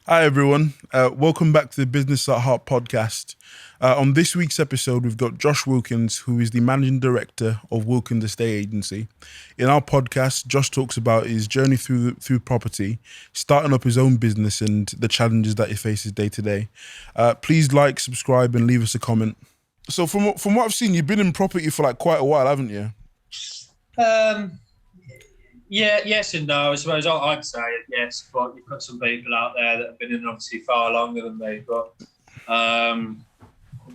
Hi, everyone. Welcome back to the Business at Heart podcast. On this week's episode, we've got Josh Wilkins, who is the managing director of Wilkins Estate Agency. In our podcast, Josh talks about his journey through property, starting up his own business, and the challenges that he faces day to day. Please like, subscribe, and leave us a comment. So, from what I've seen, you've been in property for like quite a while, haven't you? Yeah, yes and no. I suppose I'd say yes, but you've got some people out there that have been in obviously far longer than me. But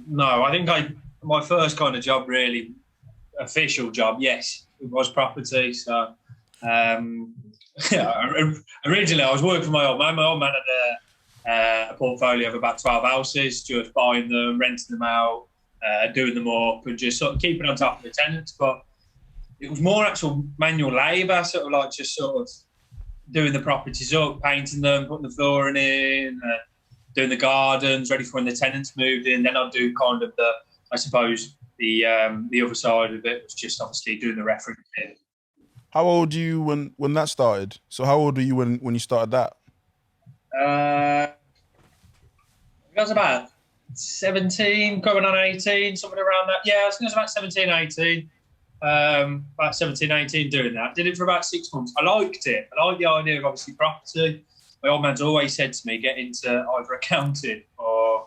no, I think my first kind of job, really official job, yes, it was property. So originally I was working for my old man. My old man had a portfolio of about 12 houses, just buying them, renting them out, doing them up, and just sort of keeping on top of the tenants. But it was more actual manual labour, sort of like just sort of doing the properties up, painting them, putting the flooring in, doing the gardens, ready for when the tenants moved in. Then I'd do kind of the other side of it was just obviously doing the referencing. How old were you when that started? So how old were you when you started that? I was about 17, going on 18, something around that. Yeah, I think it was about 17, 18. About 17, 18 doing that. Did it for about 6 months. I liked it. I liked the idea of obviously property. My old man's always said to me, get into either accounting or,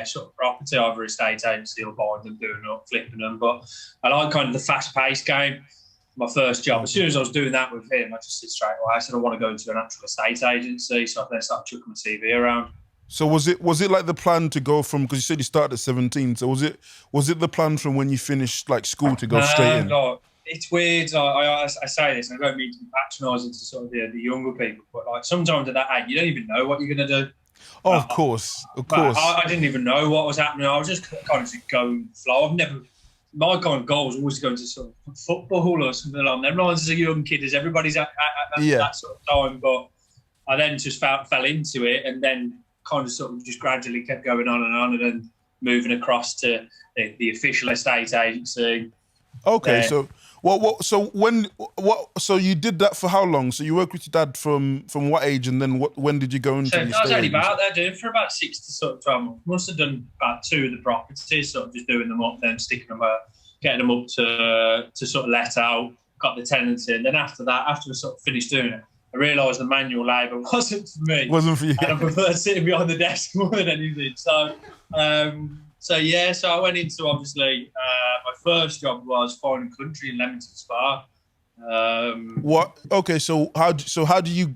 sort of property, either estate agency or buying them, doing them, flipping them. But I like kind of the fast-paced game. My first job, as soon as I was doing that with him, I just said straight away, I said, I want to go into an actual estate agency. So I then started chucking my CV around. So was it like the plan to go from, because you said you started at 17, so was it the plan from when you finished like school to go straight in? No, it's weird. I say this, and I don't mean to be patronising to sort of the younger people, but like sometimes at that age, you don't even know what you're going to do. Oh, of course. I didn't even know what was happening. I was just kind of just going flow. My kind of goal was always to go into sort of football or something along them lines as a young kid, as everybody's at that sort of time. But I then just fell into it, and then kind of sort of just gradually kept going on, and then moving across to the official estate agency. Okay, so so you did that for how long? So you worked with your dad from what age, and then when did you go into the estate agency? I was only about there doing for about 6 to sort of 12 months. Must have done about 2 of the properties, sort of just doing them up, then sticking them up, getting them up to sort of let out, got the tenants in. Then after that, after we sort of finished doing it, I realised the manual labour wasn't for me. Wasn't for you. And I preferred sitting behind the desk more than anything. So I went into, obviously, my first job was Foreign Country in Leamington Spa. What? Okay, so how do you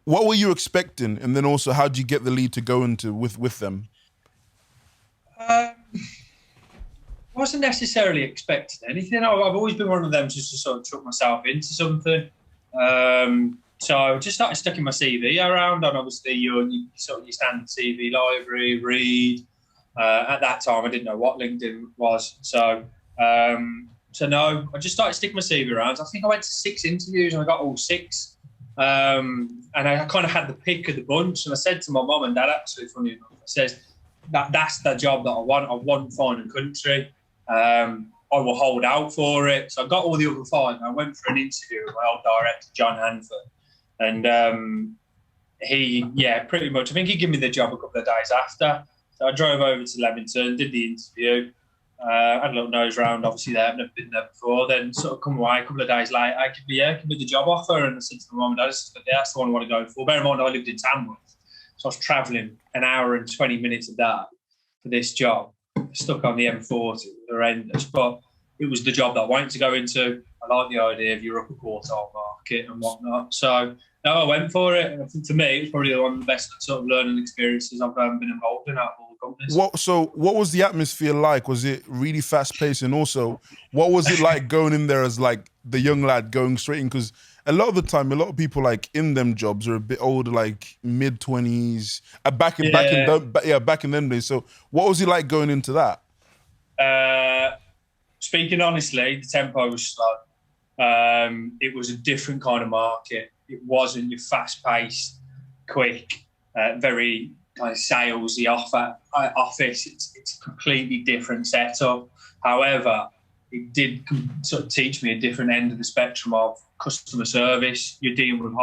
what were you expecting, and then also how did you get the lead to go into with them? I wasn't necessarily expecting anything. I've always been one of them just to sort of chuck myself into something. So I just started sticking my CV around, and obviously your standard CV library, read. At that time, I didn't know what LinkedIn was. So no, I just started sticking my CV around. I think I went to 6 interviews and I got all 6. And I kind of had the pick of the bunch. And I said to my mum and dad, actually, funny enough, I said, that's the job that I want. I want Foreign Country. I will hold out for it. So I got all the other 5. And I went for an interview with my old director, John Hanford. And pretty much, I think he gave me the job a couple of days after. So I drove over to Leamington, did the interview, had a little nose round, obviously there, I've never been there before. Then sort of come away a couple of days later, give me the job offer. And I said to my mum and dad, that's the one I want to go for. Bear in mind, I lived in Tamworth. So I was travelling an hour and 20 minutes a day for this job, stuck on the M40, horrendous. But it was the job that I wanted to go into. I like the idea of your upper quartile market and whatnot. So no, I went for it. And I think for me, it was probably one of the best sort of learning experiences I've been involved in out of all the companies. What was the atmosphere like? Was it really fast paced? And also, what was it like going in there as like the young lad going straight in? Because a lot of the time, a lot of people like in them jobs are a bit older, like mid-20s, back in them days. So what was it like going into that? Speaking honestly, the tempo was slow. It was a different kind of market. It wasn't your fast-paced, quick, very kind of salesy office. It's a completely different setup. However, it did sort of teach me a different end of the spectrum of customer service. You're dealing with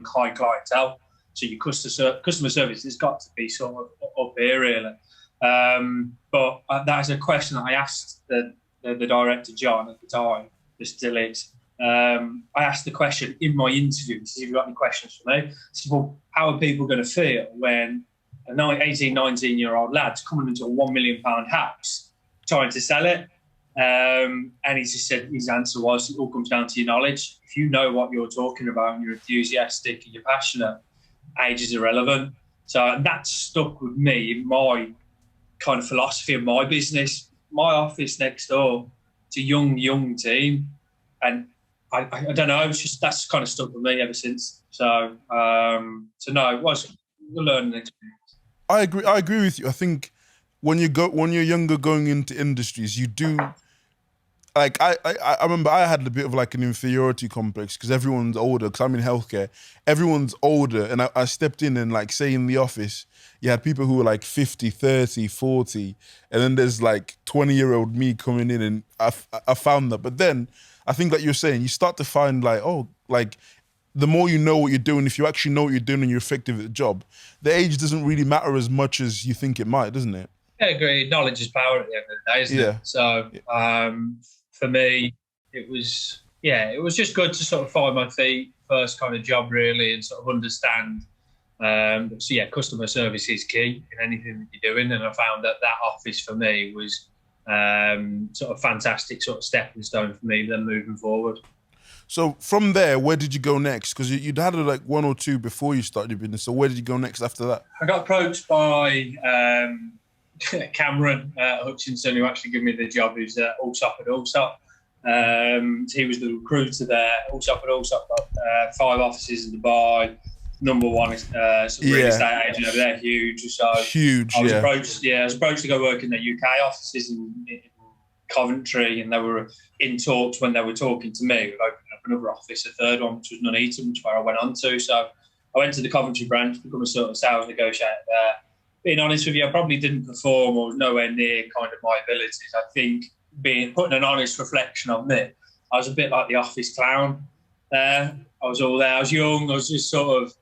high clientele. So your customer service has got to be sort of up here, really. But that is a question that I asked the director, John, at the time, who still is. I asked the question in my interview, he said, have you got any questions for me? I said, well, how are people going to feel when an 18, 19-year-old lad's coming into a £1 million house trying to sell it? And he just said, his answer was, it all comes down to your knowledge. If you know what you're talking about and you're enthusiastic and you're passionate, age is irrelevant. So that stuck with me in my kind of philosophy of my business. My office next door, it's a young team. And I don't know, it's just, that's kind of stuck with me ever since. So no, it was a learning experience. I agree with you. I think when you're younger going into industries, you do, like, I remember I had a bit of like an inferiority complex because everyone's older, because I'm in healthcare. Everyone's older, and I stepped in and, like, say in the office, you had people who were like 50, 30, 40, and then there's like 20-year-old me coming in, and I found that. But then I think, like you're saying, you start to find like, oh, like, the more you know what you're doing, if you actually know what you're doing and you're effective at the job, the age doesn't really matter as much as you think it might, doesn't it? I agree. Knowledge is power at the end of the day, isn't it? So for me, it was just good to sort of find my feet, first kind of job really, and sort of understand. So yeah, customer service is key in anything that you're doing, and I found that office for me was sort of fantastic sort of stepping stone for me then moving forward. So from there, where did you go next? Because you'd had like one or two before you started your business. So where did you go next after that? I got approached by Cameron Hutchinson, who actually gave me the job, who's at Allsop at Allsop. He was the recruiter there. Allsop at Allsop got 5 offices in Dubai. Number one real estate agent over there, huge. So huge. I was approached to go work in the UK offices in Coventry, and they were in talks when they were talking to me of opening up another office, a third one, which was Nuneaton, which is where I went on to. So I went to the Coventry branch, become a sort of sales negotiator there. Being honest with you, I probably didn't perform or was nowhere near kind of my abilities. I think putting an honest reflection on me, I was a bit like the office clown there. I was all there. I was young. I was just sort of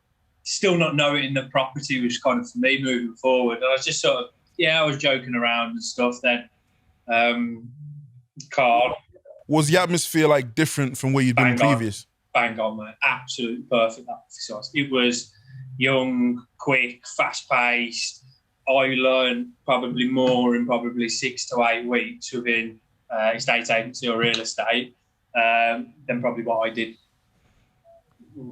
still not knowing the property was kind of for me moving forward. And I was just sort of, I was joking around and stuff then. Carl. Was the atmosphere like different from where you'd been previous? Bang on, mate. Absolutely perfect office. It was young, quick, fast-paced. I learned probably more in probably 6 to 8 weeks within estate agency or real estate than probably what I did.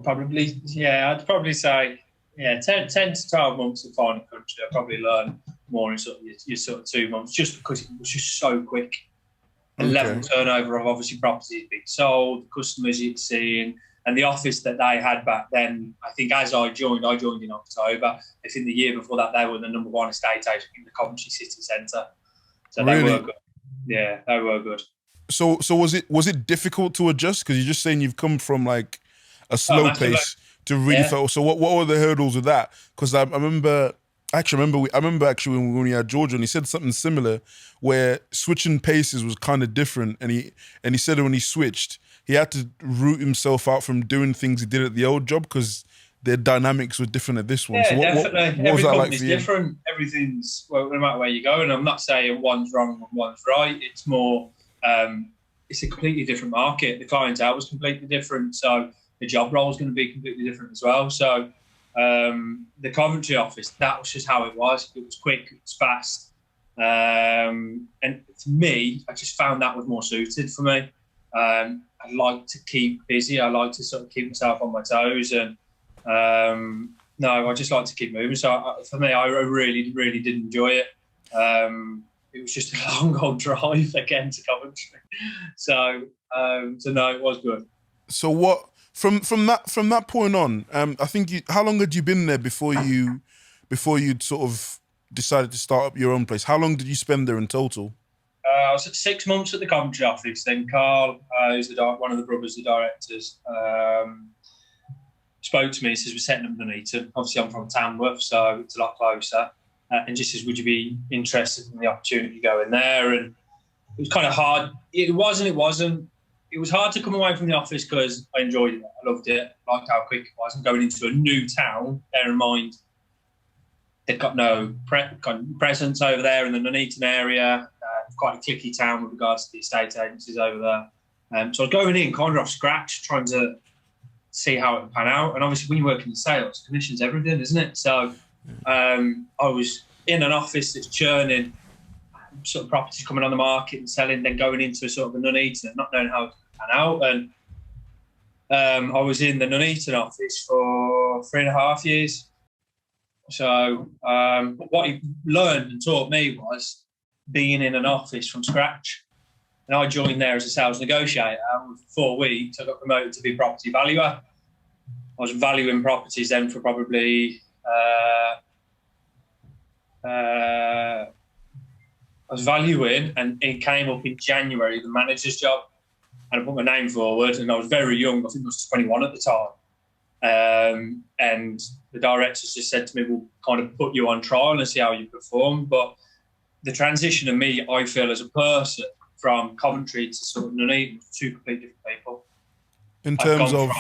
Probably, I'd probably say, 10 to 12 months in foreign country. I probably learned more in sort of your sort of 2 months, just because it was just so quick. The level turnover of obviously properties being sold, customers you'd seen, and the office that they had back then. I think as I joined in October. I think the year before that they were the number 1 estate agent in the Coventry city centre. So really? They were good. Yeah, they were good. So was it difficult to adjust? Because you're just saying you've come from like a slow pace to really felt. So what were the hurdles with that? Because I remember when we had George, and he said something similar, where switching paces was kind of different, and he said when he switched, he had to root himself out from doing things he did at the old job because their dynamics were different at this one. Yeah, so definitely. Every company's different. Everything's, well, no matter where you go, and I'm not saying one's wrong and one's right. It's more, it's a completely different market. The clientele was completely different, so the job role is going to be completely different as well. So the Coventry office, that was just how it was. It was quick, it was fast. And for me, I just found that was more suited for me. I like to keep busy. I like to sort of keep myself on my toes. And I just like to keep moving. So for me, I really, really did enjoy it. It was just a long old drive again to Coventry. So no, it was good. So what? From that point on, I think how long had you been there before you'd sort of decided to start up your own place? How long did you spend there in total? I was at 6 months at the Coventry office. Then Carl, who's one of the brothers, the directors, spoke to me. He says, we're setting up Nuneaton. Obviously, I'm from Tamworth, so it's a lot closer. And just says, would you be interested in the opportunity to go in there? And it was kind of hard. It was and it wasn't. it was hard to come away from the office because I enjoyed it. I loved it. I liked how quick it was. And going into a new town, bear in mind, they've got no presence over there in the Nuneaton area. Quite a cliquey town with regards to the estate agencies over there. So I was going in kind of off scratch, trying to see how it would pan out. And obviously, when you work in sales, commission's everything, isn't it? So I was in an office that's churning sort of properties coming on the market and selling, then going into sort of a Nuneaton, not knowing how to pan out. And I was in the Nuneaton office for 3.5 years. So what he learned and taught me was being in an office from scratch. And I joined there as a sales negotiator. And within 4 weeks, I got promoted to be property valuer. I was valuing properties then for probably I was valuing, and it came up in January, the manager's job, and I put my name forward, and I was very young. I think I was 21 at the time. And the directors just said to me, we'll kind of put you on trial and see how you perform. But the transition of me, I feel, as a person from Coventry to sort of Nuneaton, two completely different people. In terms of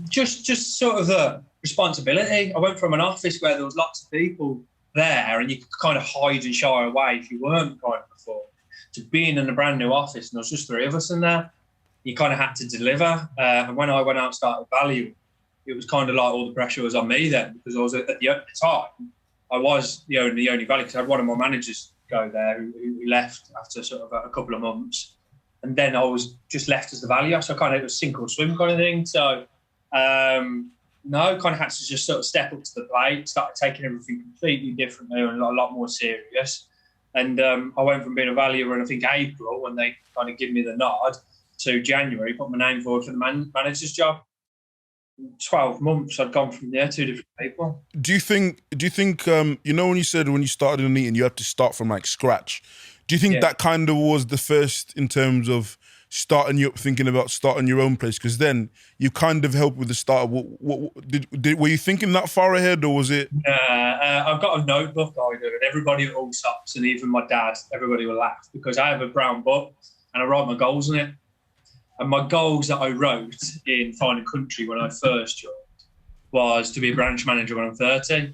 just sort of the responsibility. I went from an office where there was lots of people there and you could kind of hide and shy away if you weren't kind of performing, to being in a brand new office and there was just 3 of us in there. You kind of had to deliver. And when I went out and started valuing, it was kind of like all the pressure was on me then, because I was at the time, I was the only value, because I had one of my managers go there who left after sort of a couple of months. And then I was just left as the valuer. So kind of it was sink or swim kind of thing. So no, kind of had to just sort of step up to the plate, started taking everything completely differently and a lot more serious. And I went from being a valuer in, I think, April, when they kind of give me the nod, to January, put my name forward for the manager's job. 12 months, I'd gone from there, 2 different people. Do you think, you know, when you said when you started in the meeting, you had to start from like scratch. Do you think that kind of was the first in terms of starting you up, thinking about starting your own place? Because then you kind of helped with the start. Were you thinking that far ahead, or was it? I've got a notebook I do, and everybody at all stops, and even my dad, everybody will laugh, because I have a brown book and I write my goals in it. And my goals that I wrote in Fine and Country when I first joined was to be a branch manager when I'm 30.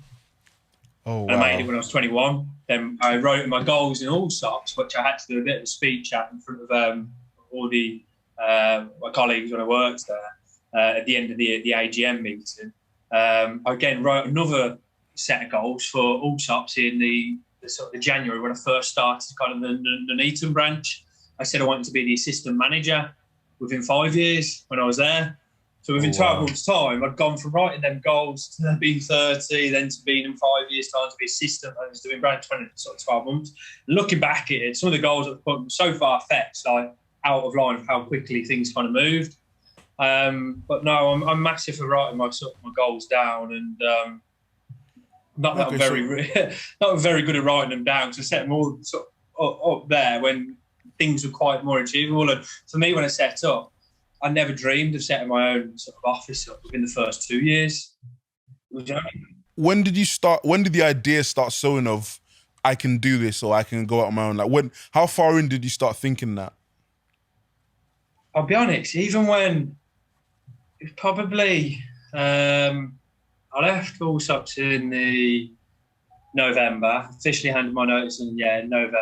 Oh, wow. And I made it when I was 21. Then I wrote my goals in Allsops, which I had to do a bit of a speech at in front of all the my colleagues when I worked there at the end of the AGM meeting. I again wrote another set of goals for Allsops in the sort of January when I first started kind of the Nuneaton branch. I said I wanted to be the assistant manager within 5 years when I was there. So within 12 months' time, I'd gone from writing them goals to being 30, then to being in 5 years' time to be assistant. I was doing branch manager sort of 12 months. Looking back at it, some of the goals I've put were so far-fetched, like out of line of how quickly things kind of moved. But no, I'm massive for writing my goals down, and not that I'm very good at writing them down, so I set them all sort of up there when things were quite more achievable. And for me, when I set up, I never dreamed of setting my own sort of office up within the first 2 years. When did you start? When did the idea start sowing of, I can do this, or I can go out on my own? Like how far in did you start thinking that? I'll be honest, even when it probably, I left Allsops in the November, officially handed my notice in November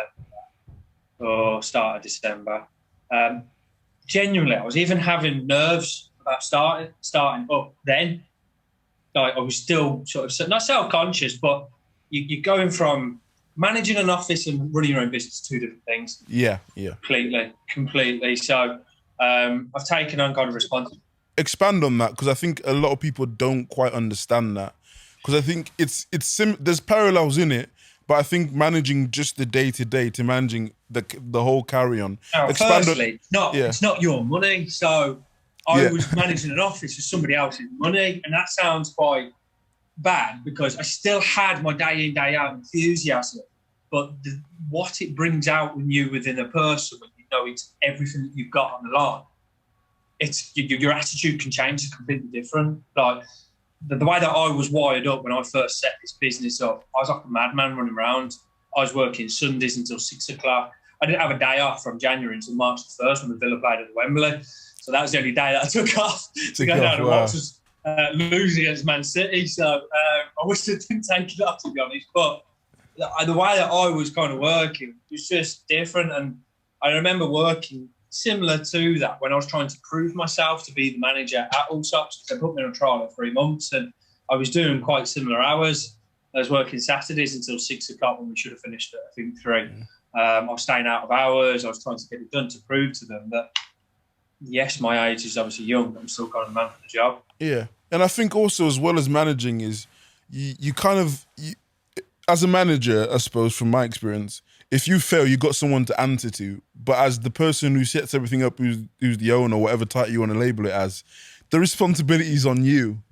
or start of December. Genuinely, I was even having nerves about starting up then. Like, I was still sort of, not self-conscious, but you're going from managing an office and running your own business, 2 different things. Yeah. Completely. So I've taken on kind of responsibility. Expand on that, because I think a lot of people don't quite understand that. Because I think there's parallels in it, but I think managing just the day-to-day to managing the whole carry-on. It's not your money. So I was managing an office for somebody else's money, and that sounds quite bad because I still had my day in, day out enthusiasm. But what it brings out when you're within a person, when you know it's everything that you've got on the line, it's your attitude can change. It's completely different. Like the way that I was wired up when I first set this business up, I was like a madman running around. I was working Sundays until 6 o'clock. I didn't have a day off from January until March the 1st when the Villa played at the Wembley. So that was the only day that I took off to go down and watch us lose against Man City. So I wish I didn't take it off, to be honest. But the way that I was kind of working was just different. And I remember working similar to that when I was trying to prove myself to be the manager at Allsops. They put me on a trial at 3 months and I was doing quite similar hours. I was working Saturdays until 6 o'clock when we should have finished at, I think, 3. I was staying out of hours. I was trying to get it done to prove to them that, yes, my age is obviously young, but I'm still kind of man for the job. Yeah. And I think also, as well as managing, is you as a manager, I suppose, from my experience, if you fail, you got someone to answer to. But as the person who sets everything up, who's the owner, whatever title you want to label it as, the responsibility is on you.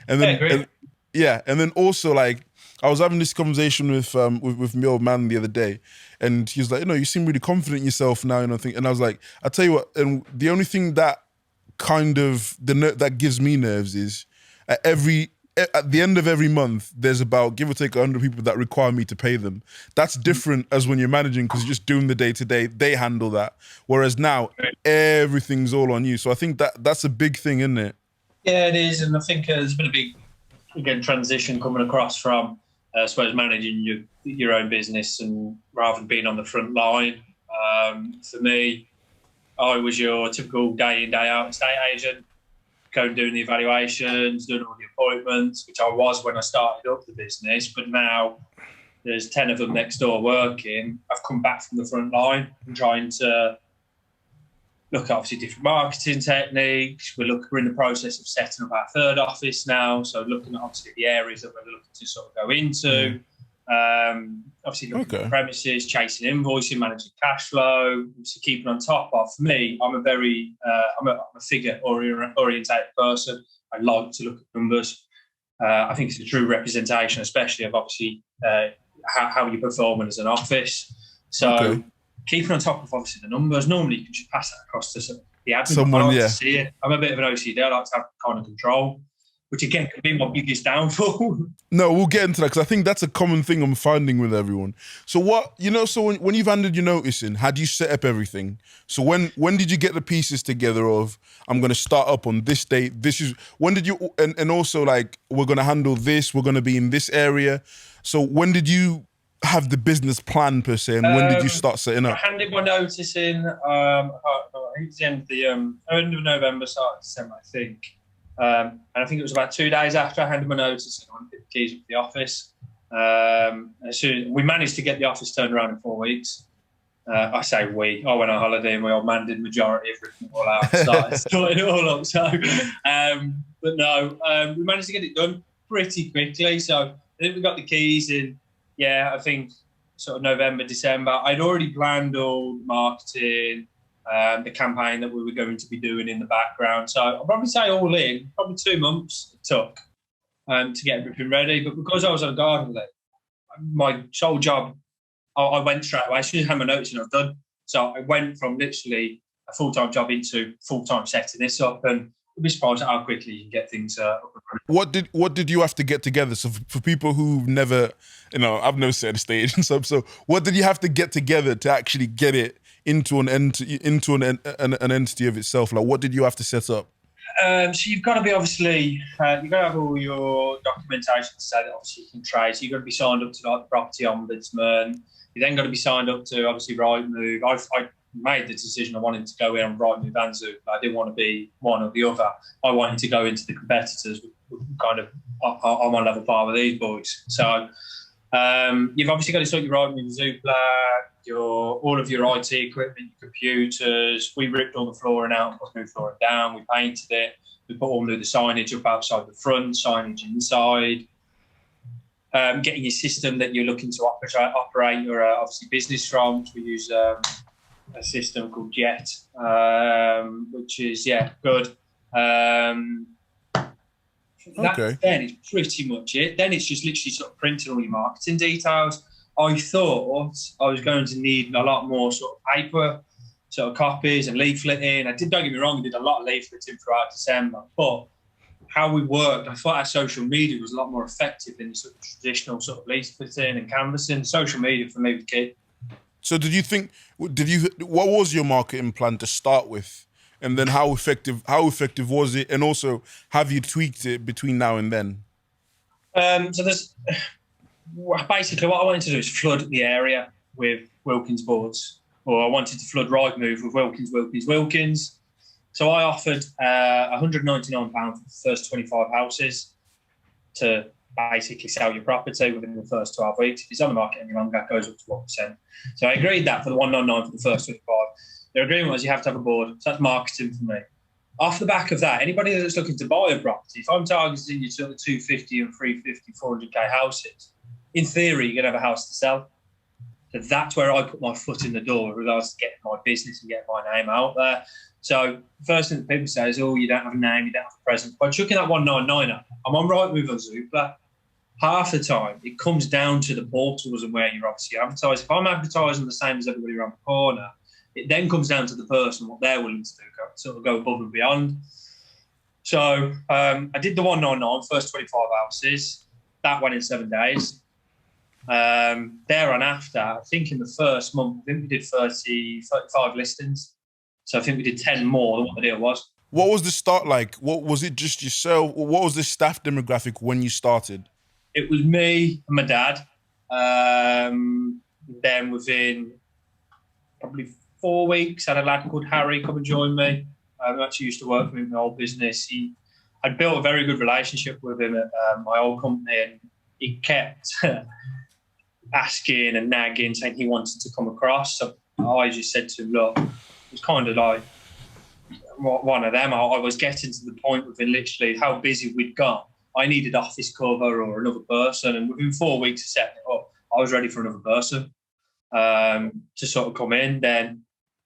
And then, and then also, like, I was having this conversation with my old man the other day, and he was like, you seem really confident in yourself now, and I was like, I tell you what, and the only thing that kind of that gives me nerves is at the end of every month, there's about, give or take, 100 people that require me to pay them. That's different as when you're managing, because you're just doing the day-to-day. They handle that. Whereas now, everything's all on you. So I think that's a big thing, isn't it? Yeah, it is. And I think there's been a big, again, transition coming across from, I suppose, managing your own business and rather than being on the front line. For me, I was your typical day in, day out estate agent, going doing the evaluations, doing all the appointments, which I was when I started up the business. But now there's 10 of them next door working. I've come back from the front line and trying to look at obviously different marketing techniques. We're in the process of setting up our third office now. So looking at obviously the areas that we're looking to sort of go into. Obviously looking at premises, chasing invoicing, managing cash flow, obviously keeping on top of. For me, I'm a very I'm a figure orientated person. I like to look at numbers. I think it's a true representation, especially of obviously how you're performing as an office. So keeping on top of obviously the numbers. Normally you can just pass that across to the admin. Someone, I like to see it. I'm a bit of an OCD. I like to have kind of control, which again could be my biggest downfall. No, we'll get into that, because I think that's a common thing I'm finding with everyone. So when you've handed your notice in, had you set up everything? So when did you get the pieces together of, I'm going to start up on this date, when did you, and also like, we're going to handle this, we're going to be in this area. So when did you have the business plan per se, and when did you start setting up? I handed my notice in, I think it was the end of November, start of December, I think. And I think it was about 2 days after I handed my notice in, I picked the keys up to the office. As soon we managed to get the office turned around in 4 weeks. I say we. I went on holiday and my old man did the majority of everything all out. Started it all up. So, but no, we managed to get it done pretty quickly. So I think we got the keys in. Yeah, I think sort of November, December. I'd already planned all the marketing. The campaign that we were going to be doing in the background. So I'll probably say all in, probably 2 months it took to get everything ready. But because I was on garden leave, my sole job, I went straight away. As soon as I had my notice and I was done. So I went from literally a full-time job into full-time setting this up, and you'll be surprised at how quickly you can get things up and running. What did you have to get together? So for people who've never, I've never set a stage and stuff. So what did you have to get together to actually get it into an entity of itself? Like, what did you have to set up? So you've got to be you've got to have all your documentation to say that obviously you can trade. So you've got to be signed up to like the property ombudsman. You then got to be signed up to obviously Rightmove. I made the decision I wanted to go in on Rightmove and Zoop. I didn't want to be one or the other. I wanted to go into the competitors. Kind of, I'm on level par with these boys. So you've obviously got to sort your Rightmove, Zoopla, all of your IT equipment, your computers. We ripped all the flooring out, put new flooring down. We painted it. We put all new the signage up outside the front, signage inside. Getting your system that you're looking to operate your obviously business from. We use a system called Jet, which is good. Then it's pretty much it. Then it's just literally sort of printing all your marketing details. I thought I was going to need a lot more sort of paper, sort of copies and leafleting. Don't get me wrong, I did a lot of leafleting throughout December, but how we worked, I thought our social media was a lot more effective than sort of traditional sort of leafleting and canvassing. Social media for me was key. So what was your marketing plan to start with? And then how effective was it? And also, have you tweaked it between now and then? So there's basically what I wanted to do is flood the area with Wilkins boards, or I wanted to flood Rightmove with Wilkins. So I offered £199 for the first 25 houses to basically sell your property within the first 12 weeks. If it's on the market any longer, it goes up to 1%. So I agreed that for the 199 for the first 25. Their agreement was you have to have a board. So that's marketing for me. Off the back of that, anybody that's looking to buy a property, if I'm targeting you to the 250 and 350, 400k houses, in theory, you're going to have a house to sell. So that's where I put my foot in the door with regards to getting my business and getting my name out there. So first thing that people say is, oh, you don't have a name, you don't have a presence. By chucking that 199 up, I'm on Rightmove on Zoopla. Half the time, it comes down to the portals and where you're obviously advertising. If I'm advertising the same as everybody around the corner, it then comes down to the person, what they're willing to do, sort of go above and beyond. So I did the 199, first 25 houses. That went in 7 days. There on after, I think in the first month, I think we did 35 listings. So I think we did 10 more than what the deal was. What was the start like? What was it, just yourself? What was the staff demographic when you started? It was me and my dad. Then within probably 4 weeks, I had a lad called Harry come and join me. I actually used to work for him in my old business. I'd built a very good relationship with him at my old company, and he kept asking and nagging, saying he wanted to come across. So I just said to him, look, it was kind of like one of them. I was getting to the point within literally how busy we'd got. I needed office cover or another person, and within 4 weeks of setting it up, I was ready for another person to sort of come in. Then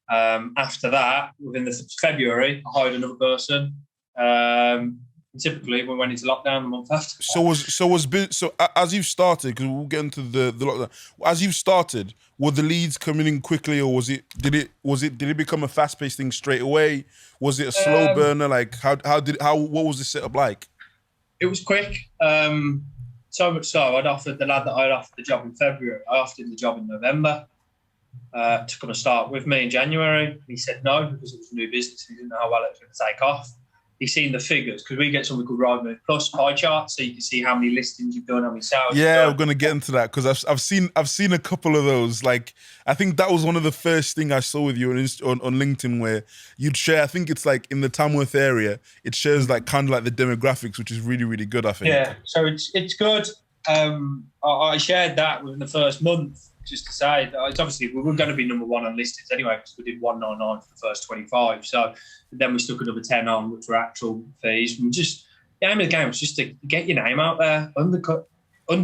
after that, within the February, I hired another person. Typically, we went into lockdown the month after. So as you've started, because we'll get into the lockdown. As you've started, were the leads coming in quickly, or did it become a fast-paced thing straight away? Was it a slow burner? Like what was the setup like? It was quick. So much so, I'd offered the lad that I'd offered the job in February. I offered him the job in November to come and start with me in January. He said no because it was a new business. He didn't know how well it was going to take off. He's seen the figures because we get something called Rightmove Plus pie chart, so you can see how many listings you've done, how many sales. Yeah, we're gonna get into that because I've seen a couple of those. Like I think that was one of the first thing I saw with you on LinkedIn, where you'd share. I think it's like in the Tamworth area, it shares like kind of like the demographics, which is really, really good. I think. Yeah, so it's good. I shared that within the first month. Just to say, it's obviously we were going to be number one on listings anyway because we did 199 for the first 25. So then we stuck another 10 on, which were actual fees. And just the aim of the game was just to get your name out there, undercut on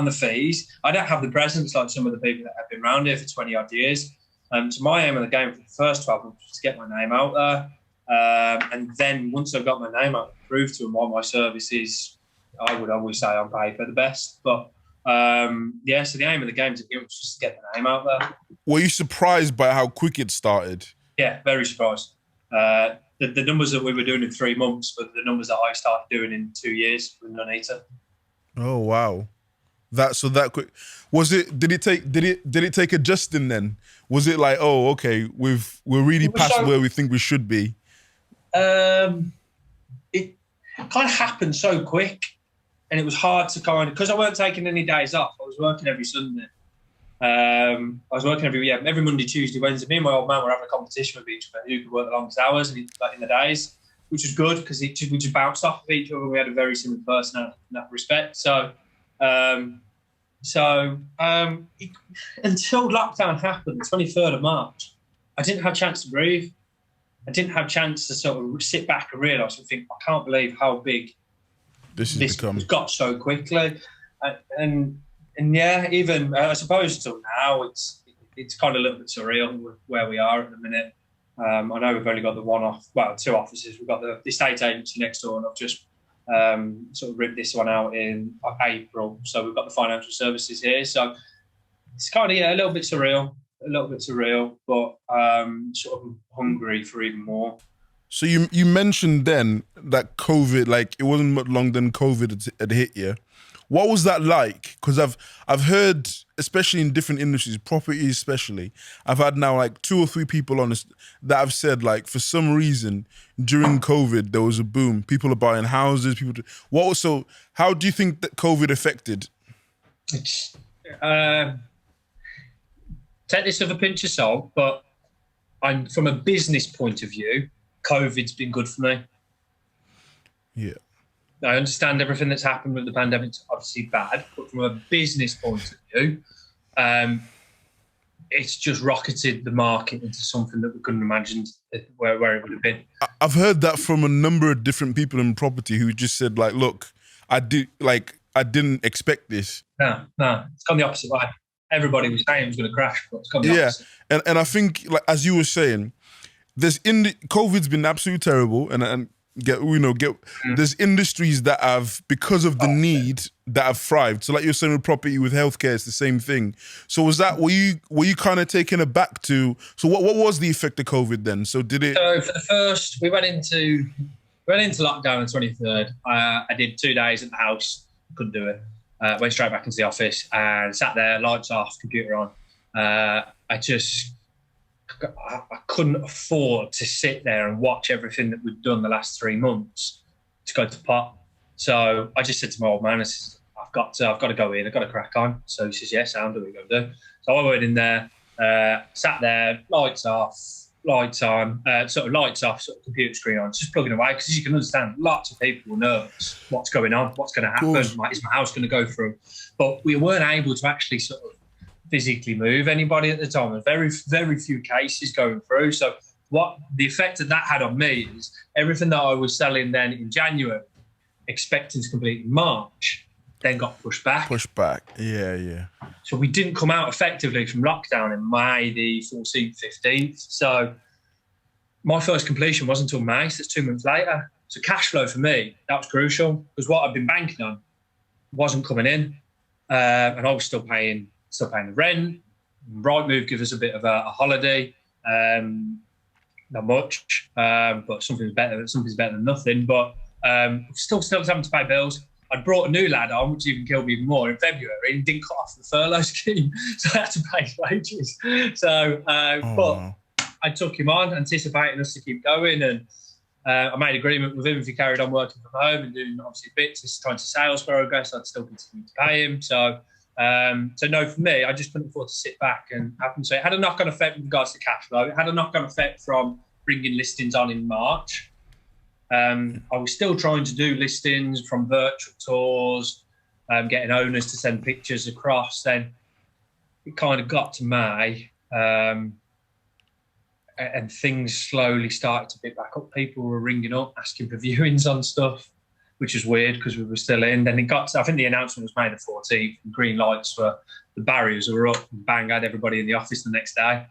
the fees. I don't have the presence like some of the people that have been around here for 20 odd years. So my aim of the game for the first 12 months was to get my name out there. And then once I got my name out, prove to them why my services, I would always say on paper the best, but. So the aim of the game was just to get the name out there. Were you surprised by how quick it started? Yeah, very surprised. The numbers that we were doing in 3 months were the numbers that I started doing in 2 years with Nonita. Oh wow, that quick. Was it? Did it take adjusting then? Was it like, oh okay, we're really past where we think we should be? It kind of happened so quick. And it was hard to because I weren't taking any days off. I was working every Sunday. I was working every Monday, Tuesday, Wednesday. Me and my old man were having a competition with each other who could work the longest hours and in the days, which was good because we just bounced off of each other. We had a very similar personality in that respect. So until lockdown happened, the 23rd of March, I didn't have a chance to breathe. I didn't have a chance to sort of sit back and realise and think, I can't believe how big this got so quickly, and yeah, even I suppose till now it's kind of a little bit surreal with where we are at the minute. I know we've only got two offices. We've got the estate agency next door, and I've just sort of ripped this one out in April. So we've got the financial services here. So it's kind of a little bit surreal, but sort of hungry for even more. So you mentioned then that COVID, like it wasn't much long then COVID had hit you. What was that like? Because I've heard, especially in different industries, property especially, I've had now like 2 or 3 people on this that have said like for some reason during COVID there was a boom. People are buying houses. How do you think that COVID affected? It's, take this with a pinch of salt, but from a business point of view, COVID's been good for me. Yeah. I understand everything that's happened with the pandemic is obviously bad, but from a business point of view, it's just rocketed the market into something that we couldn't imagine where it would have been. I've heard that from a number of different people in property who just said like, look, I didn't expect this. No, it's gone the opposite way. Everybody was saying it was going to crash, but it's gone the opposite. And I think, like as you were saying, COVID's been absolutely terrible, and there's industries that have, because of the need, that have thrived. So like you're saying with property, with healthcare, it's the same thing. So were you kind of taken aback to, so what was the effect of COVID then? So for the first, we went into lockdown on the 23rd. I did 2 days at the house, couldn't do it. Went straight back into the office and sat there, lights off, computer on. I couldn't afford to sit there and watch everything that we'd done the last 3 months to go to pot. So I just said to my old man, I said, I've got to go in, I've got to crack on. So he says, yeah, sound, what are we going to do? So I went in there, sat there, lights off, lights on, lights off, computer screen on, just plugging away, because as you can understand, lots of people were nervous. What's going on? What's going to happen? Is my house going to go through? But we weren't able to actually sort of physically move anybody at the time. There were very, very few cases going through. So what the effect that had on me is everything that I was selling then in January, expecting to complete in March, then got pushed back. Yeah. So we didn't come out effectively from lockdown in May the 14th, 15th. So my first completion wasn't until May, so it's 2 months later. So cash flow for me, that was crucial, because what I'd been banking on wasn't coming in. And I was still paying the rent. Rightmove give us a bit of a holiday. Not much, but something's better than nothing. But still having to pay bills. I'd brought a new lad on, which even killed me even more in February, and didn't cut off the furlough scheme, so I had to pay his wages. So, but I took him on, anticipating us to keep going, and I made agreement with him if he carried on working from home and doing obviously bits, trying to sales progress, I'd still continue to pay him. So no, for me, I just couldn't afford to sit back and happen. So it had a knock-on effect with regards to cash flow. It had a knock-on effect from bringing listings on in March. I was still trying to do listings from virtual tours, getting owners to send pictures across. Then it kind of got to May, and things slowly started to pick back up. People were ringing up, asking for viewings on stuff, which was weird because we were still in. Then I think the announcement was May the 14th. Green lights the barriers were up, and bang, I had everybody in the office the next day.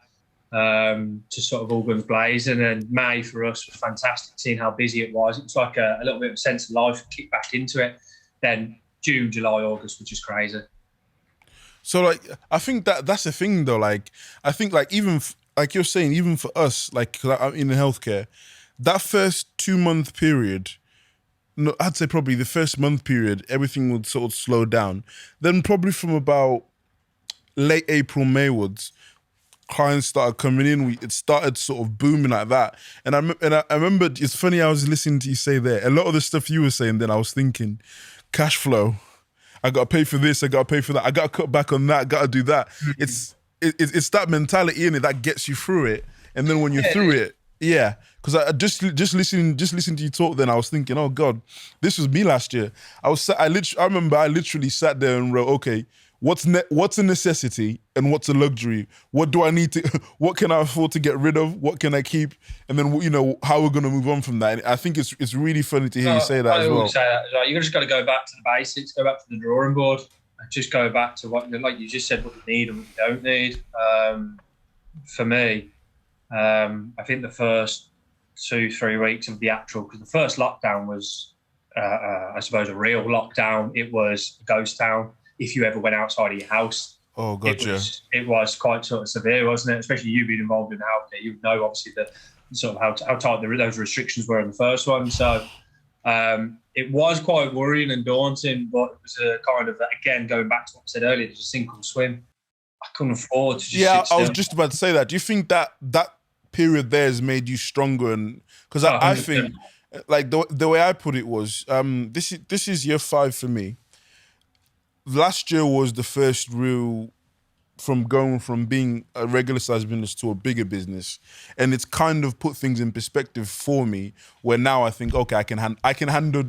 To sort of all guns blazing, and May for us was fantastic, seeing how busy it was. It was like a little bit of a sense of life, kick back into it. Then June, July, August was just crazy. So like, I think that's the thing though. Like, I think like even like you're saying, even for us, like 'cause I'm in healthcare, that first 2 month period, no, I'd say probably the first month period, everything would sort of slow down. Then probably from about late April, Maywards, clients started coming in. It started sort of booming like that. And I remember, it's funny, I was listening to you say there, a lot of the stuff you were saying then, I was thinking, cash flow, I got to pay for this, I got to pay for that, I got to cut back on that, got to do that. It's that mentality in it that gets you through it. And then when you're through it, yeah. Because I just listening to you talk then, I was thinking, oh God, this was me last year. I remember I literally sat there and wrote, okay, what's a necessity and what's a luxury? What do I need to, what can I afford to get rid of? What can I keep? And then, you know, how we're going to move on from that. And I think it's really funny to hear you say that as well. I always say that as well. You just got to go back to the basics, go back to the drawing board, and just go back to what, like you just said, what you need and what you don't need. For me, I think the first 2-3 weeks of the actual, because the first lockdown was, I suppose, a real lockdown. It was a ghost town. If you ever went outside of your house. Oh, gotcha. It was quite sort of severe, wasn't it? Especially you being involved in healthcare, you know obviously how tight those restrictions were in the first one. So It was quite worrying and daunting, but it was a kind of, again, going back to what I said earlier, there's a sink or swim. I couldn't afford to just sit still. I was just about to say that. Do you think that period there has made you stronger? And because I think, like the way I put it was, this is year 5 for me. Last year was the first real from going from being a regular sized business to a bigger business, and it's kind of put things in perspective for me. Where now I think, okay, I can handle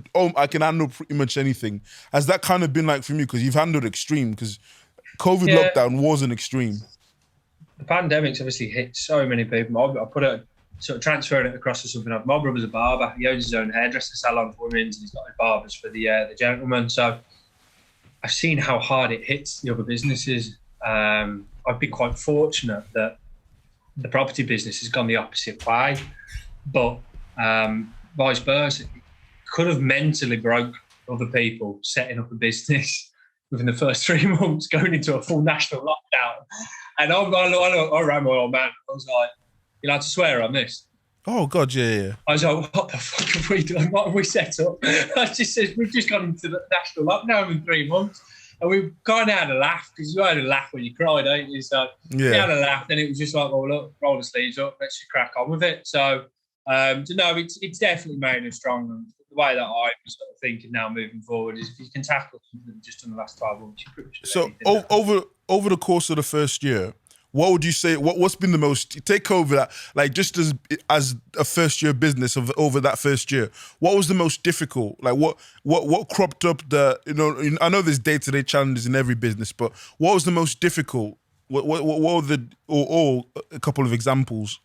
pretty much anything. Has that kind of been like for me? Because you've handled extreme. Because COVID lockdown was an extreme. The pandemic's obviously hit so many people. I put it sort of transferring it across to something else. My brother's a barber. He owns his own hairdresser salon for women's, and he's got his barbers for the gentlemen. So I've seen how hard it hits the other businesses. I've been quite fortunate that the property business has gone the opposite way, but vice versa. It could have mentally broke other people setting up a business within the first 3 months, going into a full national lockdown. And I ran my old man. I was like, "You're allowed to swear on this." Oh God, yeah. I was like, "What the fuck have we done? What have we set up?" I just said, "We've just gone into the national lockdown in 3 months." And we kind of had a laugh, because you had a laugh when you cried, don't you? So we had a laugh, and it was just like, well, look, roll the sleeves up, let's just crack on with it. So, no, it's definitely made us stronger. The way that I'm sort of thinking now moving forward is if you can tackle something just in the last 12 months, you pretty much so over the course of the first year, what would you say? What's been the most? Take COVID, like just as a first year business over that first year. What was the most difficult? Like what cropped up? I know there's day-to-day challenges in every business, but what was the most difficult? What were the or a couple of examples?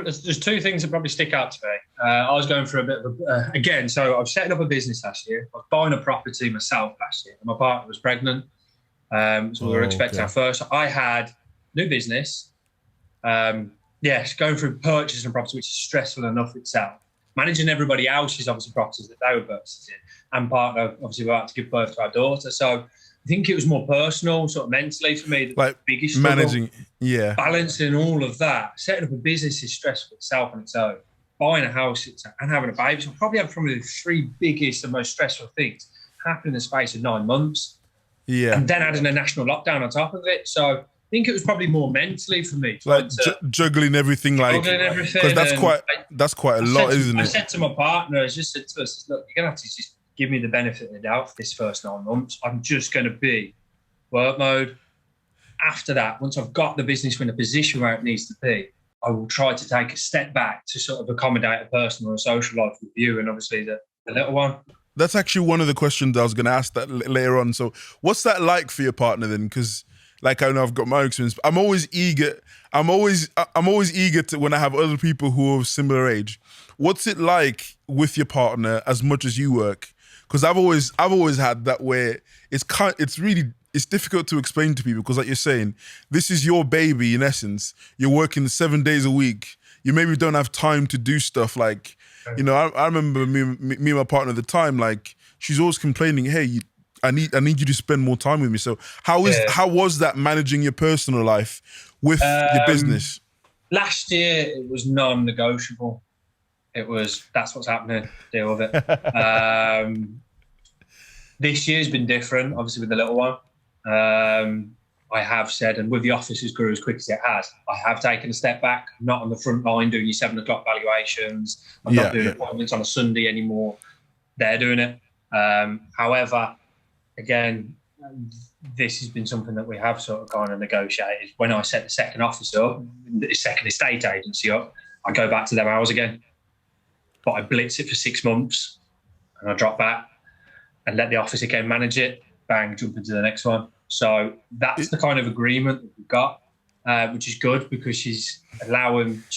There's 2 things that probably stick out to me. I was going through a bit of again, so I was setting up a business last year. I was buying a property myself last year, and my partner was pregnant. So we were expecting our first. I had new business. Going through purchasing property, which is stressful enough itself. Managing everybody else's obviously properties that they were purchasing, and partner obviously we were about to give birth to our daughter. So I think it was more personal, sort of mentally for me. The biggest struggle, managing, balancing all of that. Setting up a business is stressful itself on its own. Buying a house and having a baby. So I probably had probably the 3 biggest and most stressful things happen in the space of 9 months. Yeah. And then adding a national lockdown on top of it. So I think it was probably more mentally for me. Like juggling everything, because that's quite a lot, isn't it? I said to my partner, I just said to us, look, you're going to have to just give me the benefit of the doubt for this first 9 months. I'm just going to be work mode. After that, once I've got the business in a position where it needs to be, I will try to take a step back to sort of accommodate a personal and social life with you and obviously the little one. That's actually one of the questions I was going to ask that later on. So what's that like for your partner then? Because like I know I've got my experience, but I'm always eager to, when I have other people who are similar age. What's it like with your partner as much as you work? Because I've always had that where it's difficult to explain to people, because like you're saying, this is your baby in essence. You're working 7 days a week. You maybe don't have time to do stuff like, I remember me and my partner at the time, like she's always complaining, hey, I need you to spend more time with me. So how was that managing your personal life with your business? Last year it was non-negotiable. It was, that's what's happening, deal with it. This year's been different, obviously with the little one. I have said, and with the office has grew as quick as it has, I have taken a step back. I'm not on the front line doing your 7 o'clock valuations. I'm not doing appointments on a Sunday anymore. They're doing it. However, again, this has been something that we have sort of kind of negotiated. When I set the second office up, the second estate agency up, I go back to them hours again. But I blitz it for 6 months and I drop back and let the office again manage it, bang, jump into the next one. So that's the kind of agreement that we've got, which is good because she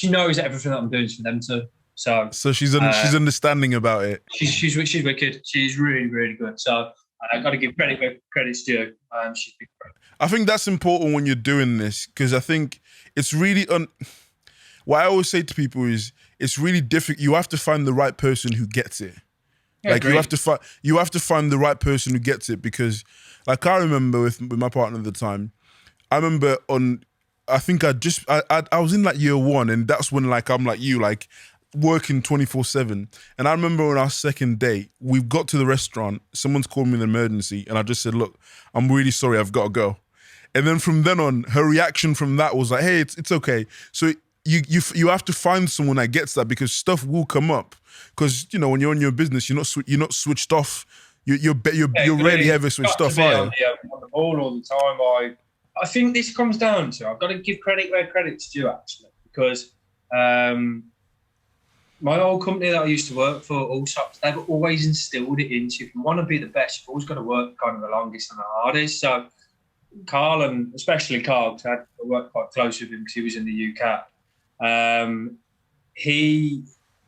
knows that everything that I'm doing is for them too. So she's understanding about it. She's wicked. She's really, really good. So I've got to give credit where credit's due. She's been great. I think that's important when you're doing this, because I think it's really what I always say to people is it's really difficult. You have to find the right person who gets it. Yeah, like you have to find the right person who gets it, because like I remember with my partner at the time, I remember I think I was in like year one, and that's when like I'm like you, like working 24/7. And I remember on our second date, we've got to the restaurant, someone's called me an emergency, and I just said, look, I'm really sorry, I've got to go. And then from then on, her reaction from that was like, hey, it's okay. So you have to find someone that gets that, because stuff will come up. Because when you're in your business, you're not switched off. You're rarely ever switched off, are you? On the ball all the time. I think this comes down to, I've got to give credit where credit's due, actually, because my old company that I used to work for, Allsops, they've always instilled it into you. If you want to be the best, you've always got to work kind of the longest and the hardest. So Carl, and especially Carl, because I worked quite close with him because he was in the UK.